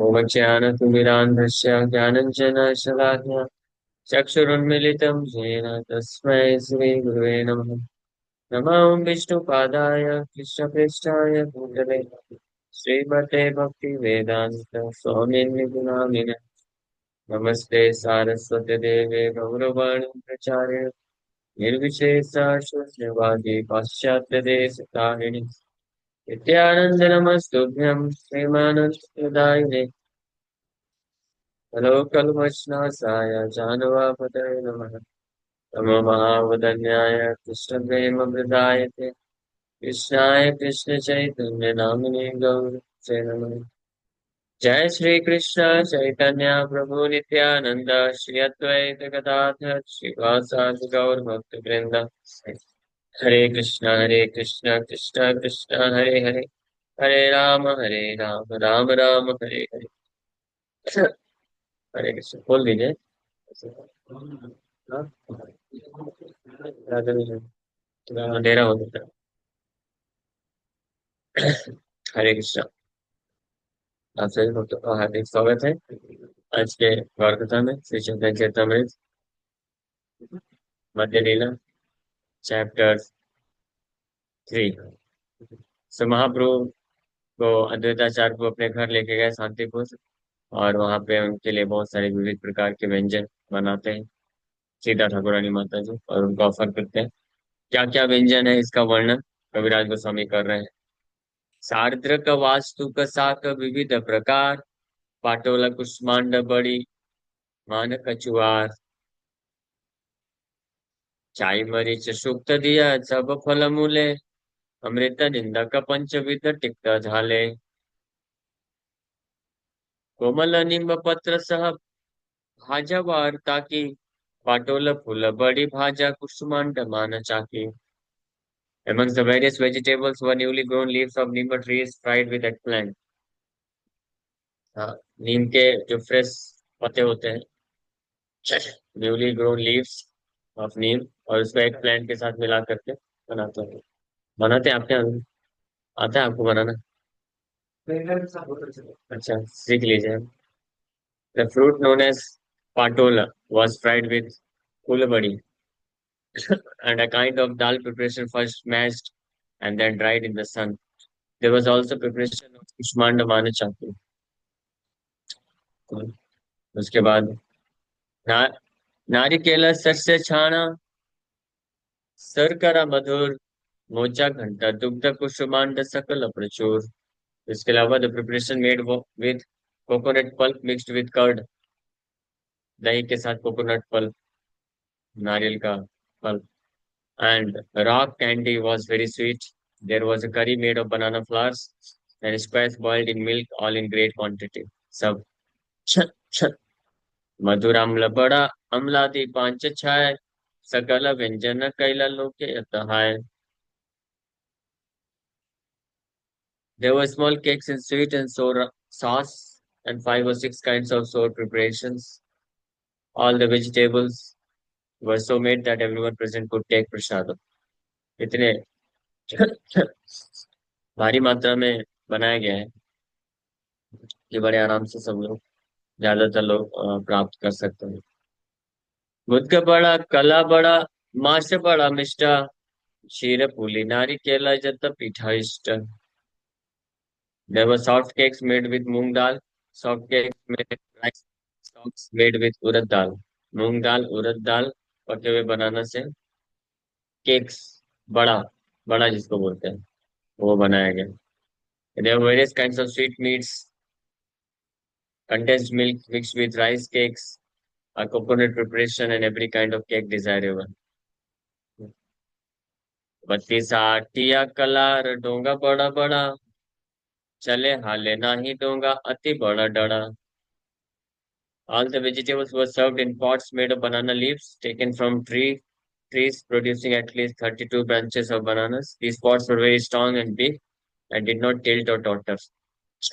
ओमज्ञानतिमिरान्धस्य ज्ञानञ्जनशलाकया चक्षुरुन्मिलितं येन तस्मै श्रीगुरुवे नमः। नमो विष्णुपादाय कृष्णप्रेष्ठाय भूतले श्रीमते भक्तिवेदान्त स्वामिनि गुणामिने नमस्ते सारस्वती देवे गौरवाणी प्रचारे निर्विशेषा शून्यवादी पाश्चात्यदेशतारिणि नित्यानन्दनमस्तुभ्यं श्रीमानन्ददायिने लोकल्मषनासाय जानवापतये नमः। नमो महावदन्याय कृष्णप्रेमप्रदायते कृष्णाय कृष्णचैतन्य नामिने गौरसे नमः। जय श्री कृष्ण चैतन्य प्रभु नित्यानंद श्री अद्वैत गदाधर श्रीवासादि गौर भक्त वृंद हरे कृष्ण कृष्ण कृष्ण हरे हरे हरे राम राम राम हरे हरे। हरे कृष्ण बोल दीजिए। हाँ? राधा कृष्ण। अंधेरा हो गया। हरे कृष्ण। आप सभी भक्तों का हार्दिक स्वागत है आज के गौर कथा में श्री चैतन्य चरितमृत मध्य लीला चैप्टर 3। सो महाप्रभु को अद्वैताचार्य को अपने घर लेके गए शांतिपुर और वहां पे उनके लिए बहुत सारे विविध प्रकार के व्यंजन बनाते हैं सीता ठाकुरानी माता जी और उनको ऑफर करते हैं। क्या क्या व्यंजन है इसका वर्णन कविराज गोस्वामी कर रहे हैं। सार्द्रक वास्तुक शाक विविध प्रकार पाटोला कुष्मांड बड़ी मान कचुआर चाय मरीच सुक्त दिया सब फल मूले अमृत निंदक पंचविध टिक्त झाले कोमल निंब पत्र सह भाजा वार्ता की पाटोल फूल बड़ी भाजा कुसुमांड मान चाकी। Amongst the various vegetables were newly grown leaves of neem trees fried with eggplant। हाँ, नीम के जो फ्रेश पत्ते होते हैं न्यूली ग्रोन लीव्स ऑफ नीम और उसको एग प्लांट के साथ मिला करके बनाते हैं। बनाते हैं आपके यहाँ? आता है आपको बनाना? अच्छा सीख लीजिए। The fruit known as patola was fried with kulabadi and a kind of dal preparation first mashed and then dried in the sun. There was also preparation of kushmanda mane chakku। उसके बाद ना, नारिकेल सस्य छाना सरकरा मधुर mocha घंटा दुग्ध कुसुमांड सकल प्रचुर। इसके अलावा the preparation made with coconut pulp mixed with curd. दही के साथ कोकोनट पल्प नारियल का pulp and rock candy was very sweet. There was a curry made of banana flowers and squash boiled in milk, all in great quantity। सब छ छ मधुर अम्ल बड़ा अम्लादि पांच छाय सकल व्यंजन कैला लोके अतहाय। There were small cakes in sweet and sour sauce and five or six kinds of sour preparations। All the vegetables were so made that everyone present could take prasad। इतने भारी मात्रा में बनाया गया है कि बड़े आराम से सब लोग ज्यादातर लोग प्राप्त कर सकते हैं। मुद्ग बड़ा कला बड़ा माश बड़ा मिष्टा क्षीर पुली नारिकेला जत पीठा इष्ट। There were soft cakes made with moong dal, soft cakes made with rice, soft made with उड़द दाल। मूंग दाल उड़द दाल पके हुए बनाना से केक्स बड़ा बड़ा जिसको बोलते हैं वो बनाया गया। There were various kinds of sweet meats, condensed milk mixed with rice cakes, a coconut preparation, and every kind of cake desirable। बत्ती साटिया कलार डोंगा बड़ा बड़ा चले हाले नाही डोंगा अति बड़ा डड़ा। All the vegetables were served in pots made of banana leaves taken from trees producing at least 32 branches of bananas। These pots were very strong and big and did not tilt or totter।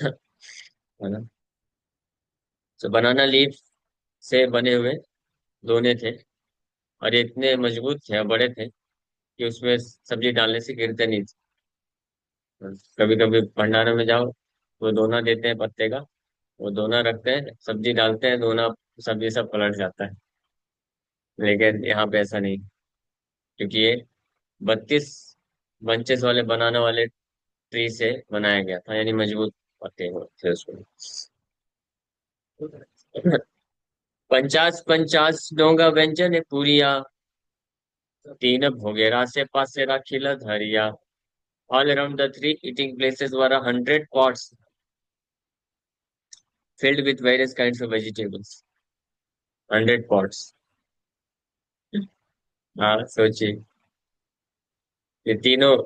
है ना? So banana leaf से बने हुए दोने थे और ये इतने मजबूत थे और बड़े थे कि उसमें सब्जी डालने से गिरते नहीं थे। कभी कभी भंडारे में जाओ वो दोना देते हैं पत्ते का। वो दोना रखते हैं, सब्जी डालते हैं, दोना सब्जी सब पलट जाता है। लेकिन यहाँ पे ऐसा नहीं, क्योंकि ये 32 बंचेस वाले बनाने वाले ट्री से बनाया गया था, यानी मजबूत पत्ते थे उसमें। 50 50 डोंगा व्यंजन पुरिया, तीन भोगेरा से पासे राखीला धरिया। All around the three eating places were 100 pots filled with various kinds of vegetables। 100 pots। हाँ सोचिए, ये तीनों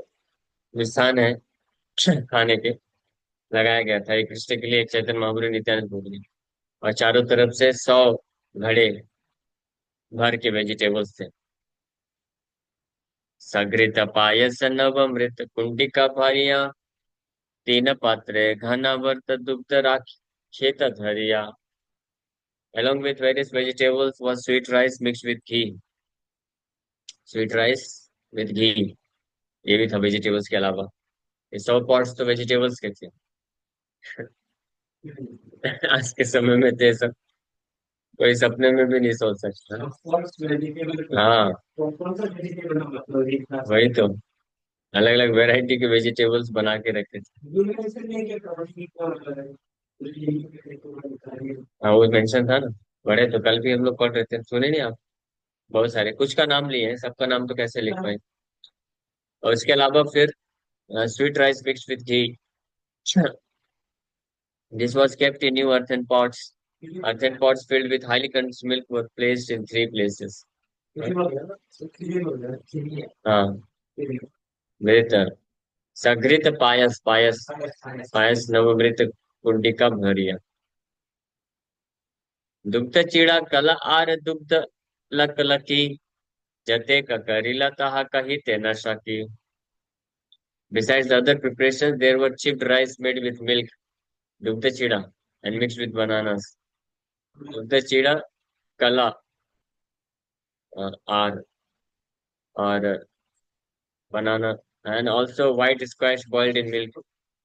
जो स्थान है खाने के, लगाया गया था, एक कृष्ण के लिए, एक चैतन्य महाप्रभु, नित्यानंद प्रभु के लिए। और चारों तरफ से 100 घड़े भर के वेजिटेबल्स थे। सघृत पायस नवमृत कुंडिका भारिया, तीन पात्रे घनावर्त दुग्ध राखेत धरिया। Along with various vegetables was sweet rice mixed with ghee। Sweet rice with ghee, ये भी था वेजिटेबल्स के अलावा। ये 100 पॉट्स तो वेजिटेबल्स के थे। आज के समय में तो ये सब कोई सपने में भी नहीं सोच सकता। हाँ वही तो, अलग अलग वैरायटी के वेजिटेबल्स बना के रखे थे। हाँ वो मेंशन था ना, बड़े तो कल भी हम लोग पढ़ रहे थे, सुने नहीं आप? बहुत सारे, कुछ का नाम लिए हैं, सबका नाम तो कैसे लिख पाए। और इसके अलावा फिर sweet rice mixed with ghee. This was kept in new earthen pots. Earthen pots filled with highly condensed milk were placed in three places. हाँ, बेहतर। सघृत पायस, पायस, पायस नवघृत कुंडिका भरिया। दुग्ध चीड़ा कला आर दुग्ध लक लकी, जते ककरिला ताहा कही ते न शाकी। Besides the other preparations, there were chipped rice made with milk, dugda chida, and mixed with bananas. Dugda chida, kala, or banana, and also white squash boiled in milk.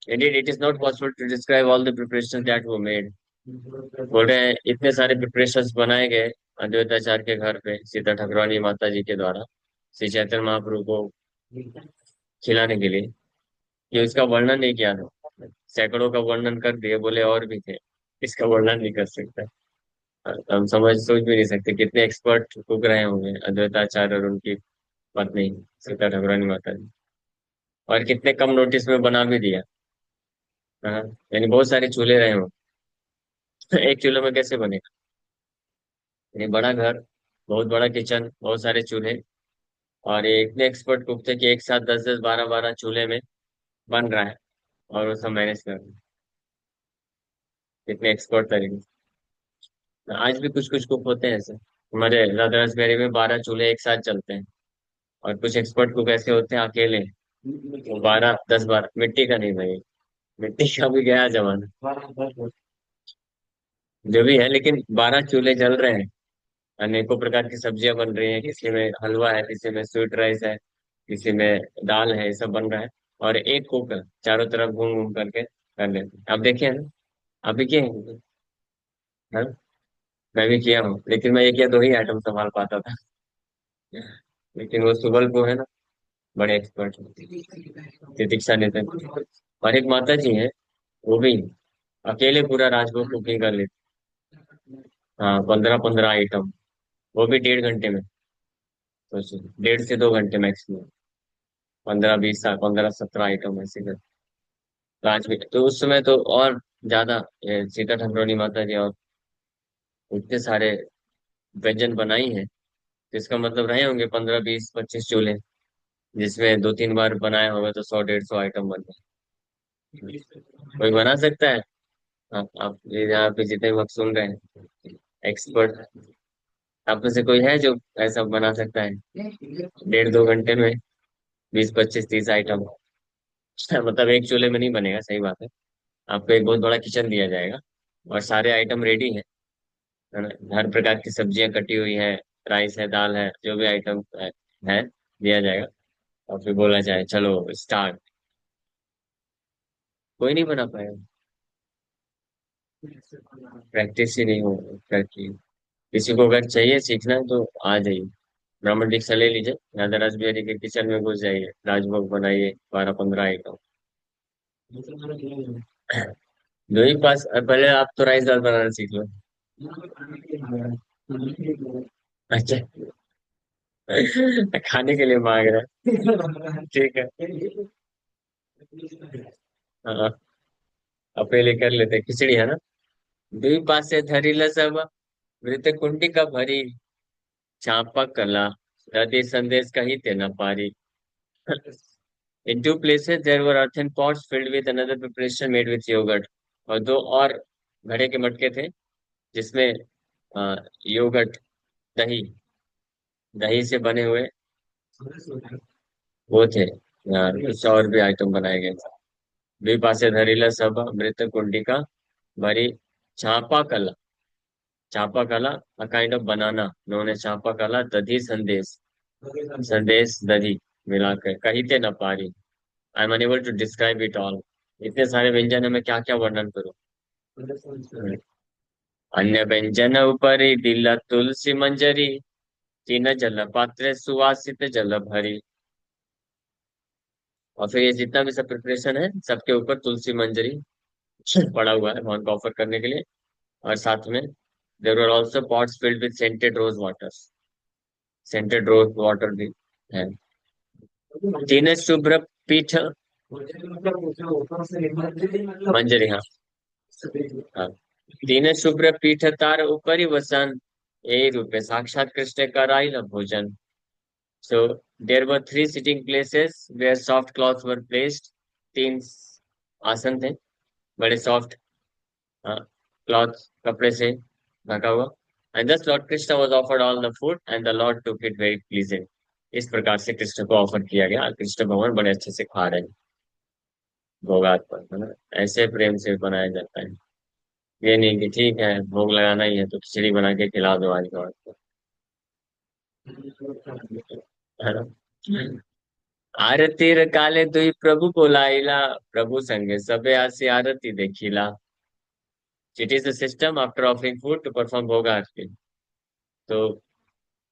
Indeed, it is not possible to describe all the preparations that were made. बोल रहे हैं इतने सारे preparations बनाए गए अद्वैताचार्य के घर पे सीता ठाकुरानी माता जी के द्वारा श्री चैतन्य महाप्रभु को खिलाने के लिए, कि उसका वर्णन नहीं किया था। सैकड़ों का वर्णन कर दिए, बोले और भी थे, इसका वर्णन नहीं कर सकते। हम समझ सोच भी नहीं सकते कितने एक्सपर्ट कुक रहे होंगे अद्वैताचार्य और उनकी पत्नी सीता ठाकुरानी माता जी। और कितने कम नोटिस में बना भी दिया। हाँ, यानी बहुत सारे चूल्हे रहे हो। एक चूल्हे में कैसे बनेगा? यानी बड़ा घर, बहुत बड़ा किचन, बहुत सारे चूल्हे, और ये इतने एक्सपर्ट कुक थे कि एक साथ 10 10 12 12 चूल्हे में बन रहा है, और वो सब मैनेज कर रहे हैं। इतने एक्सपर्ट तरीके से। आज भी कुछ कुछ कुक होते हैं ऐसे, हमारे दादा राजबेरी में 12 चूल्हे एक साथ चलते हैं। और कुछ एक्सपर्ट कुक ऐसे होते हैं अकेले, वो 12 10 12, मिट्टी का नहीं भाई, मिट्टी का भी गया जमाना, जो भी है, लेकिन 12 चूल्हे जल रहे हैं। अनेकों प्रकार की सब्जियां बन रही हैं, किसी में हलवा है, किसी में स्वीट राइस है, किसी में दाल है, ये सब बन रहा है। और एक कुक चारों तरफ घूम घूम करके कर लेते हैं। आप देखे हैं ना? आप भी किए हैं? हाँ? मैं भी किया हूँ, लेकिन मैं एक या दो ही आइटम संभाल पाता था। लेकिन वो सुबल को है ना, बड़े एक्सपर्ट, तितिक्षा नितिन। और एक माता जी है, वो भी अकेले पूरा राजभोग कुकिंग कर लेते। हाँ, 15 15 आइटम, वो भी 1.5 घंटे में। सोचिए, 1.5 से 2 घंटे मैक्सिमम। 15 20 15 17 आइटम ऐसे कर। तो आज भी तो, उस समय तो और ज्यादा, ये सीता ठाकुरानी माता जी और इतने सारे व्यंजन बनाई हैं, तो इसका मतलब रहे होंगे 15 20 25 चूल्हे, जिसमें 2 3 बार बनाया होगा तो 100 150 आइटम बन गए। कोई बना सकता है? आप ये यहाँ पे जितने वक्त सुन रहे हैं एक्सपर्ट, आप में से कोई है जो ऐसा बना सकता है 1.5 2 घंटे में 20 25 30 आइटम? मतलब एक चूल्हे में नहीं बनेगा, सही बात है। आपको एक बहुत बड़ा किचन दिया जाएगा, और सारे आइटम रेडी है ना? हर प्रकार की सब्जियां कटी हुई है, राइस है, दाल है, जो भी आइटम है दिया जाएगा। और फिर बोला जाए चलो स्टार्ट, कोई नहीं बना पाएगा। प्रैक्टिस ही नहीं हो प्रैक्टिस। किसी को अगर चाहिए सीखना है तो आ जाइए, ब्राह्मण दीक्षा ले लीजिए, राजा बिहारी के किचन में घुस जाइए, राजभोग बनाइए, 12-15 आइटम। दो ही पास, पहले आप तो राइस दाल बनाना सीख लो। अच्छा। खाने के लिए मांग रहा है, ठीक है। हाँ, अब पहले कर लेते हैं, खिचड़ी है ना। दुई पासे धरिल सब, मृत कुंडी का भरी, चापा कला, हृदय संदेश कही ते न पारी। In two places there were earthen pots filled with another preparation made with yogurt, और दो और घड़े के मटके थे जिसमें योगर्ट, दही, दही से बने हुए वो थे यार, कुछ और भी आइटम बनाए गए थे। द्विपासे धरिला सब मृत कुंडिका भरी, चापा कला, चापा कला, a kind of banana known as चापा कला, दधी संदेश, संदेश दधी मिलाकर, कही ते न पारी, I am unable to describe it all. इतने सारे व्यंजन है, मैं क्या क्या वर्णन करूं। अन्य व्यंजन उपरि दिला तुलसी मंजरी, तीन जल पात्र सुवासित जल भरी। और फिर ये जितना भी सब प्रिपरेशन है सबके ऊपर तुलसी मंजरी पड़ा हुआ है भगवान को ऑफर करने के लिए। और साथ में there were also pots filled with scented rose water, scented rose water भी है। तीन शुभ्र पीठ, मंजरी हाँ, हाँ। तीन शुभ्र पीठ तार ऊपरी वसन, ए रूपे साक्षात कृष्ण कराई न भोजन। So there were three sitting places where soft cloths were placed. तीन आसन थे, बड़े सॉफ्ट क्लॉथ, कपड़े से ढका हुआ। And thus Lord Krishna was offered all the food and the Lord took it very pleasing. इस प्रकार से कृष्ण को ऑफर किया गया, कृष्ण भगवान बड़े अच्छे से खा रहे हैं भोगात पर, है ना। ऐसे प्रेम से बनाया जाता है, ये नहीं कि ठीक है भोग लगाना ही है तो खिचड़ी बना के खिला दो आज का, है ना। आरतीर काले दुई प्रभु बोलाइला, प्रभु संगे सबे आसी आरती देखिला। It is the system after offering food to perform bhog aarti. तो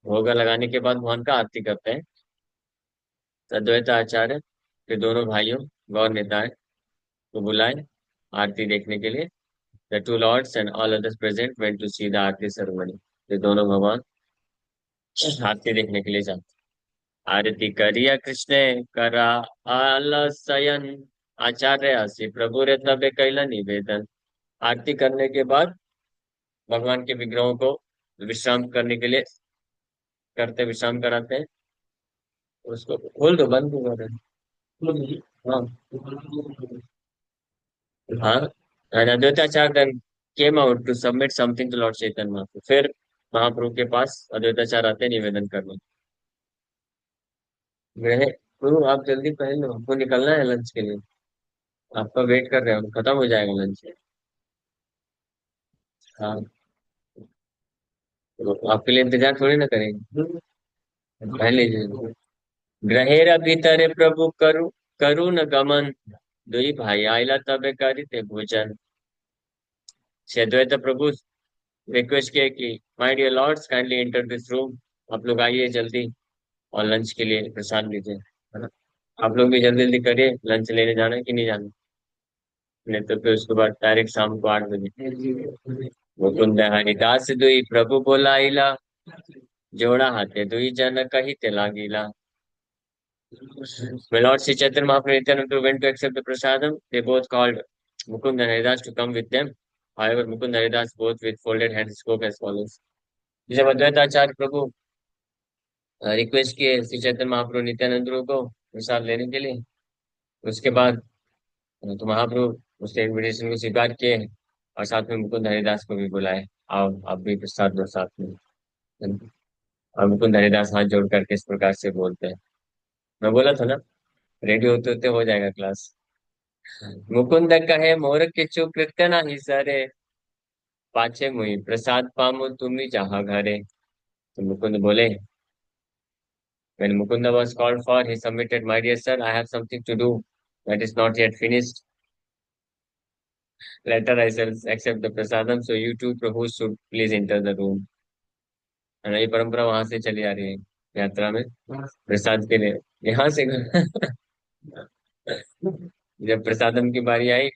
भोगा लगाने के बाद भगवान का आरती करते हैं। अद्वैत आचार्य के दोनों भाइयों गौर निताय को बुलाए आरती देखने के लिए। The two lords and all others present went to see the aarti ceremony. ये दोनों भगवान आरती देखने के लिए जाते। आरती करिया कृष्ण करा आलसयन, आचार्य आसी प्रभु रे तबे कैला निवेदन। आरती करने के बाद भगवान के विग्रहों को विश्राम करने के लिए करते, विश्राम कराते हैं। उसको खोल दो, बंद क्यों कर रहे हैं? हाँ, हाँ। And Advaitacharya then came out to submit something to Lord Chaitanya Mahaprabhu। फिर महाप्रभु के पास अद्वैताचार्य आते हैं निवेदन करने। ग्रह गुरु आप जल्दी पहन लो, हमको निकलना है लंच के लिए, आपका वेट कर रहे हो, खत्म हो जाएगा लंच। हाँ, तो आपके लिए इंतजार थोड़ी ना करेंगे, पहन लीजिए। ग्रहेर भीतर प्रभु करु, करुण गमन, दुई भाई आइला तबे करी थे भोजन। श्री अद्वैत प्रभु रिक्वेस्ट किया कि my dear lords kindly enter this room, आप लोग आइए जल्दी और लंच के लिए प्रसाद लीजिए, है ना। आप लोग भी जल्दी जल्दी करिए, लंच लेने जाना है कि नहीं जाना, नहीं तो फिर उसके बाद डायरेक्ट शाम को 8 बजे। मुकुंद हरिदास दुई प्रभु बोलाइला, जोड़ा हाथे दुई जन कही ते लागिला। My Lord Sri Chaitanya Mahaprabhu Nityananda went to accept the prasadam. They both called Mukund and Haridas to come with them. However, Mukund and Haridas both with folded hands spoke as follows. जब अद्वैत आचार्य प्रभु request किए श्री चैतन्य महाप्रभु नित्यानंद को प्रसाद लेने के लिए, उसके बाद तो महाप्रभु उसके इनविटेशन को स्वीकार किए और साथ में मुकुंद हरिदास को भी बुलाए, आओ आप भी प्रसाद लो साथ में। और मुकुंद हरिदास हाथ जोड़ करके इस प्रकार से बोलते हैं, मैं बोला था ना, रेडी होते होते हो जाएगा क्लास। मुकुंद कहे मोर किचु कृत्य नाही सरे, पाछे मुई प्रसाद पामु तुम्ही जहाँ घरे। तो मुकुंद बोले, when Mukunda was called for, he submitted, my dear sir, I have something to do that is not yet finished. Later I shall accept the prasadam, so you two prabhu should please enter the room. है ना, ये परंपरा वहां से चली आ रही है यात्रा में, प्रसाद के लिए। यहाँ से जब प्रसादम की बारी आई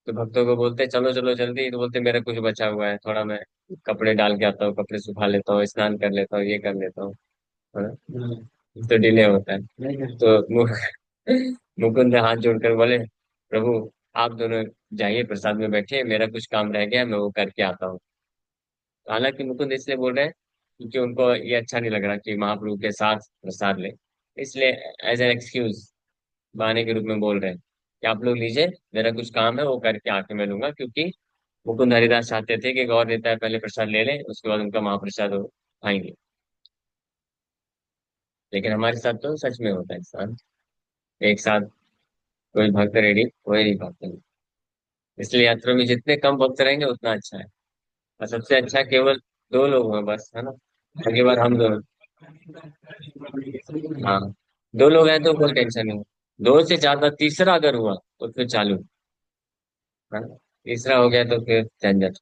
तो भक्तों को बोलते चलो चलो जल्दी, तो बोलते मेरा कुछ बचा हुआ है, थोड़ा मैं कपड़े डाल के आता हूँ, कपड़े सुखा लेता हूँ, स्नान कर लेता हूँ, ये कर लेता हूँ। है ना? तो डिले होता है। तो मुकुंद हाथ जोड़कर बोले, प्रभु आप दोनों जाइए, प्रसाद में बैठिए, मेरा कुछ काम रह गया, मैं वो करके आता हूँ। हालांकि मुकुंद इसलिए बोल रहे हैं क्योंकि उनको ये अच्छा नहीं लग रहा कि महाप्रभु के साथ प्रसाद ले, इसलिए एज एन एक्सक्यूज, बहाने के रूप में बोल रहे हैं कि आप लोग लीजिए, मेरा कुछ काम है वो करके आके मैं लूंगा, क्योंकि मुकुंद हरिदास चाहते थे कि गौर देता है पहले प्रसाद ले ले, उसके बाद उनका महाप्रसाद वो खाएंगे। लेकिन हमारे साथ तो सच में होता है इंसान एक साथ, कोई भक्त रेडी कोई नहीं पाते। इसलिए यात्रा में जितने कम भक्त रहेंगे उतना अच्छा है। और सबसे अच्छा केवल दो लोग हैं बस, है ना, अगली बार हम दोनों। हाँ, दो लोग हैं तो कोई टेंशन नहीं, दो से ज्यादा तीसरा अगर हुआ तो फिर चालू, है ना, तीसरा हो गया तो फिर झंझट।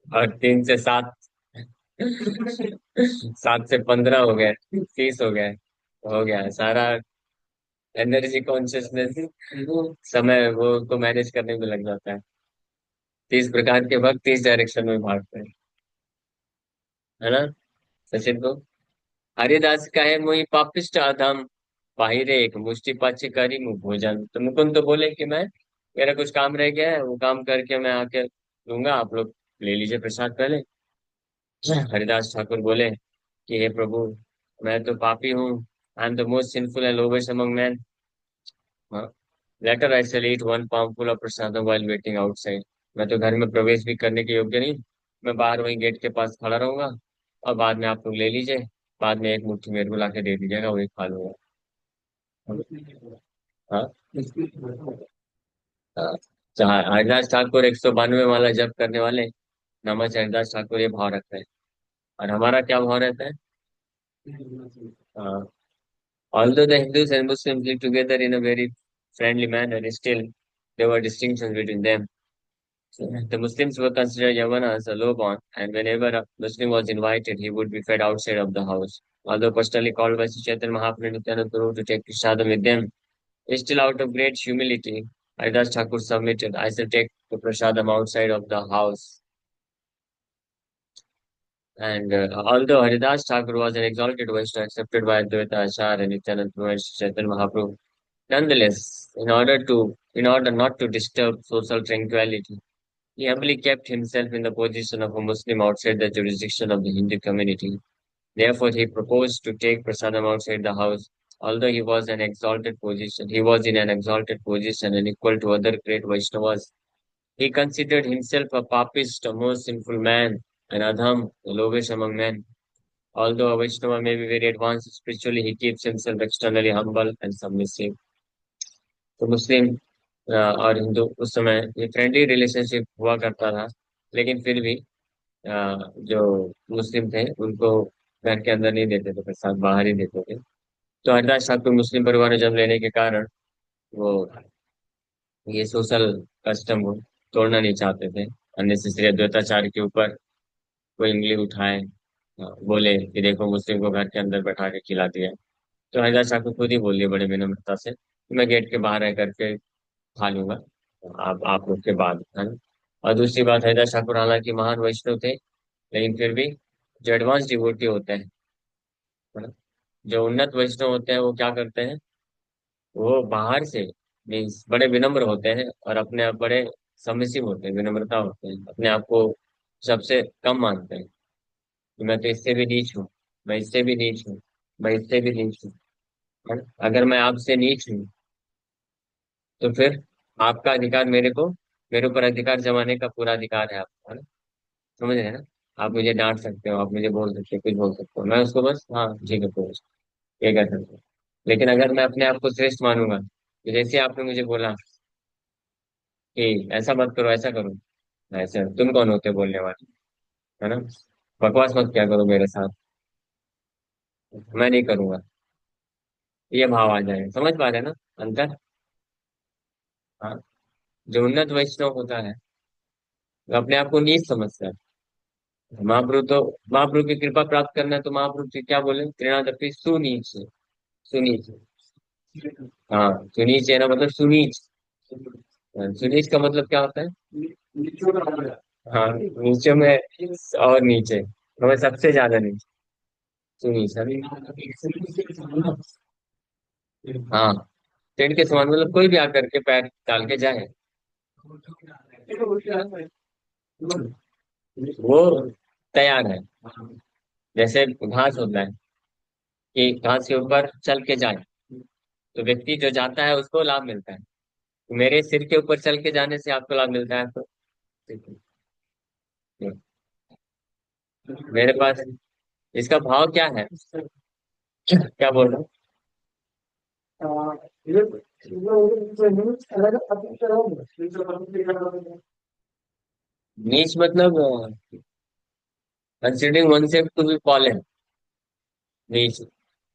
और 3 से 7, 7 से 15 हो गए, 30 हो गए, हो गया सारा एनर्जी कॉन्शियसनेस, समय वो को मैनेज करने में लग जाता है। 30 प्रकार के भक्त 30 डायरेक्शन में भागते हैं, है ना। सचिन को हरिदास का है मोहि पापिष्ट अधम, बाहिरे एक मुष्टि पाछे करी मुंह भोजन। तो मुकुंद तो बोले कि मैं, मेरा कुछ काम रह गया है, वो काम करके मैं आके लूंगा, आप लोग ले लीजिए प्रसाद पहले। हरिदास ठाकुर बोले कि हे प्रभु, मैं तो पापी हूँ, I am the most sinful and lowest among man. Later I shall eat one palmful of prasadam while waiting outside। मैं तो घर में प्रवेश भी करने के योग्य नहीं, मैं बाहर वहीं गेट के पास खड़ा रहूंगा, और बाद में आप लोग ले लीजिए, बाद में एक मुट्ठी मेरे को लाके दे दीजिएगा, वही खा लूंगा। हाँ, हाँ। जहाँ हरिदास ठाकुर 192 माला जप करने वाले नमः हरिदास ठाकुर ये भाव रखते हैं, और हमारा क्या भाव रहता है? हाँ, although the Hindus and Muslims live together in a very friendly manner, still there were distinctions between them. The Muslims were considered Yavana as a low-born, and whenever a Muslim was invited, he would be fed outside of the house. Although personally called by Sri Chaitanya Mahaprabhu and Nityananda Prabhu to take prasadam with them, still out of great humility, Haridas Thakur submitted, I shall take the prasadam outside of the house. And although Haridas Thakur was an exalted Vaishnava accepted by Advaita Acharya and Nityananda Prabhu and Sri Chaitanya Mahaprabhu, nonetheless, in order not to disturb social tranquility, he humbly kept himself in the position of a Muslim outside the jurisdiction of the Hindu community. Therefore, he proposed to take prasadam outside the house. Although he was in an exalted position and equal to other great Vaishnavas. He considered himself a papist, a most sinful man, an adham, the lowest among men. Although a Vaishnava may be very advanced spiritually, he keeps himself externally humble and submissive. तो मुस्लिम और हिंदू उस समय ये friendly relationship हुआ करता था, लेकिन फिर भी जो मुस्लिम थे उनको घर के अंदर नहीं देते थे, प्रसाद बाहर ही देते थे। तो हरिदास ठाकुर मुस्लिम परिवार में जन्म लेने के कारण वो ये सोशल कस्टम को तोड़ना नहीं चाहते थे। अननेसेसरी अद्वैताचार्य के ऊपर कोई उंगली उठाए, बोले कि देखो मुस्लिम को घर के अंदर बैठा के खिला दिया। तो हरिदास ठाकुर खुद ही बोल दिए बड़े विनम्रता से कि मैं गेट के बाहर रह करके खा लूंगा, आप लोग के बाद, है ना। और दूसरी बात, हरिदास ठाकुर हालांकि महान वैष्णव थे, लेकिन फिर भी जो एडवांस डिवोटी होते हैं, है ना, जो उन्नत वैष्णव होते हैं, वो क्या करते हैं, वो बाहर से मीन्स बड़े विनम्र होते हैं और अपने आप बड़े सबमिसिव होते हैं, विनम्रता होते हैं, अपने आप को सबसे कम मानते हैं कि मैं तो इससे भी नीच हूँ, मैं इससे भी नीच हूँ, मैं इससे भी नीच हूँ, है ना? अगर मैं आपसे नीच हूँ तो फिर आपका अधिकार मेरे ऊपर अधिकार जमाने का पूरा अधिकार है आपको, है ना। समझ रहे हैं ना, आप मुझे डांट सकते हो, आप मुझे बोल सकते हो, कुछ बोल सकते हो, मैं उसको बस हाँ ठीक है कोच, ये कर सकते हो। लेकिन अगर मैं अपने आप को श्रेष्ठ मानूंगा, तो जैसे आपने मुझे बोला कि ऐसा मत करो ऐसा करो, ऐसा तुम कौन होते बोलने वाले, है ना, बकवास मत क्या करो मेरे साथ, मैं नहीं करूंगा, ये भाव आ जाए, समझ पा रहे हैं ना अंतर। हाँ, जो उन्नत वैष्णव होता है वो अपने आप को नीच समझता है। महाप्रभु तो, महाप्रभु की कृपा प्राप्त करना है तो महाप्रभु जी क्या बोले, त्रिनादपि सुनीच। सुनीच। हाँ, सुनीच है ना, मतलब सुनीच। सुनीच का मतलब क्या होता है? हाँ, नीचे में और नीचे, हमें सबसे ज्यादा नीचे। सुनीच अभी। हाँ, पेड़ के समान मतलब कोई भी आकर के पैर डाल के जाए, वो तैयार है। जैसे घास होता है कि घास के ऊपर चल के जाए, तो व्यक्ति जो जाता है उसको लाभ मिलता है। तो मेरे सिर के ऊपर चल के जाने से आपको लाभ मिलता है, तो मेरे पास इसका भाव क्या है? क्या बोल रहा हूँ? नीच मतलब considering one self to be fallen. नीच,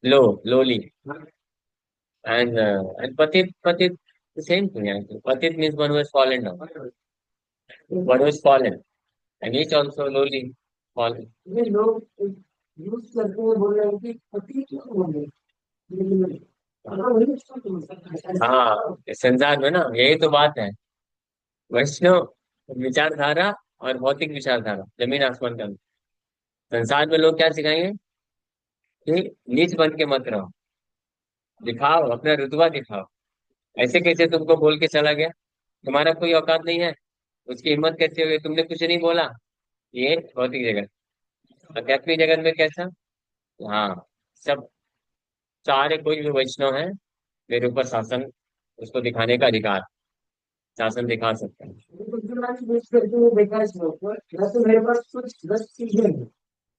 लो, लोली। एंड पतित, पतित सेम थिंग है। पतित means one was fallen down, one was fallen, and नीच आल्सो लोली, फॉलन। ये लोग यूज करते हैं, बोल रहे हैं कि पति क्यों बोल रहे हैं? हाँ, इस संसार में ना यही तो बात है। वैष्णव विचारधारा और भौतिक विचारधारा जमीन आसमान का अंतर। संसार में लोग क्या सिखाएंगे कि नीच बन के मत रहो, दिखाओ अपना रुतबा दिखाओ। ऐसे कैसे तुमको बोल के चला गया, तुम्हारा कोई औकात नहीं है, उसकी हिम्मत कैसे हुई, तुमने कुछ नहीं बोला। ये भौतिक जगत। आध्यात्मिक जगत में कैसा? हाँ, सब, सारे कोई भी वैष्णव है, मेरे ऊपर शासन, उसको दिखाने का अधिकार, शासन दिखा सकता है। देखा इसमें ऊपर, वैसे मेरे पास कुछ 10 चीजें हैं।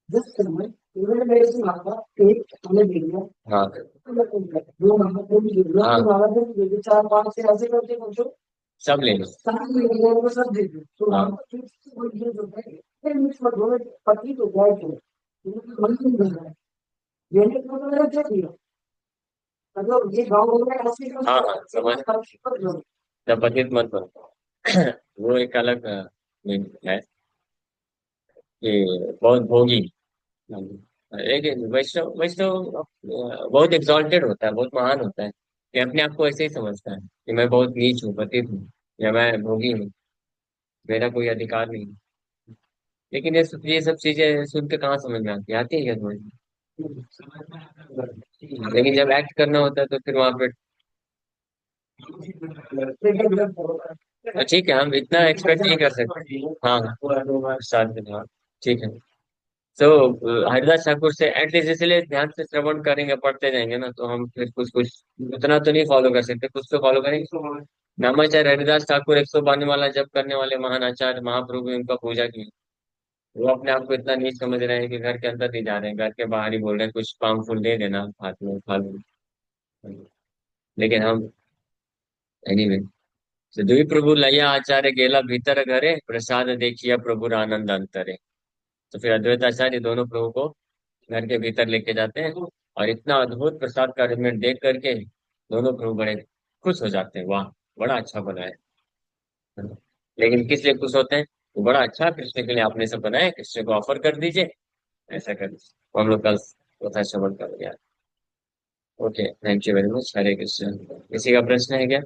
10 समय इन्होंने मेरे से मांगा, एक हमें दे दिया। हाँ। दो मांगा, वो भी दे दिया। हाँ। मांगा, वो भी दे दिया। चार पांच से ऐसे करके पूछो, सब ले लो, सब ले लिया, वो सब दे दो। तो हाँ, वो ये जो है, फिर मुझ पर दो पति तो क्या है, मन नहीं बन रहा है। ये तो मैंने दे दिया। मतलब ये गाँव में ऐसे, हाँ हाँ समझ, जब पतित मत बनो। वो एक अलग meaning है कि बहुत भोगी। लेकिन वैष्णव, वैष्णव बहुत एक्सॉल्टेड होता है, बहुत महान होता है, कि अपने आप को ऐसे ही समझता है कि मैं बहुत नीच हूँ, पतित हूँ, या मैं भोगी हूँ, मेरा कोई अधिकार नहीं है। लेकिन ये सब चीजें सुन के कहाँ समझ में आती है क्या समझ में? लेकिन जब एक्ट करना होता है तो फिर वहां पे, तो ठीक है, हम इतना एक्सपेक्ट नहीं कर सकते। हाँ हाँ, 7 दिन, हाँ, ठीक है। तो हरिदास ठाकुर से एटलीस्ट इसलिए ध्यान से श्रवण करेंगे, पढ़ते जाएंगे ना, तो हम फिर कुछ कुछ उतना तो नहीं फॉलो कर सकते, कुछ तो फॉलो करेंगे। नामाचार्य हरिदास ठाकुर 152 वाला जप करने वाले महान आचार्य महाप्रभु ने उनका पूजा की। वो अपने आप को इतना नीच समझ रहे हैं कि घर के अंदर नहीं जा रहे हैं, घर के बाहर ही बोल रहे हैं कुछ पाम फूल दे देना हाथ में खा लो। लेकिन हम, एनीवे, दुई प्रभु लैया आचार्य गेला भीतर घरे, प्रसाद देखिया प्रभु आनंद अंतरे। तो फिर अद्वैत आचार्य दोनों प्रभु को घर के भीतर लेके जाते हैं, और इतना अद्भुत प्रसाद का अरेंजमेंट देख करके दोनों प्रभु बड़े खुश हो जाते हैं, वाह बड़ा अच्छा बना है। लेकिन किस लिए खुश होते हैं? वो बड़ा अच्छा कृष्ण के लिए आपने सब बनाया, कृष्ण को ऑफर कर दीजिए, ऐसा कर दीजिए। तो हम लोग कल कथा श्रवण कर लिया। Okay, thank you very much, Hare Krishna. किसी का प्रश्न है क्या?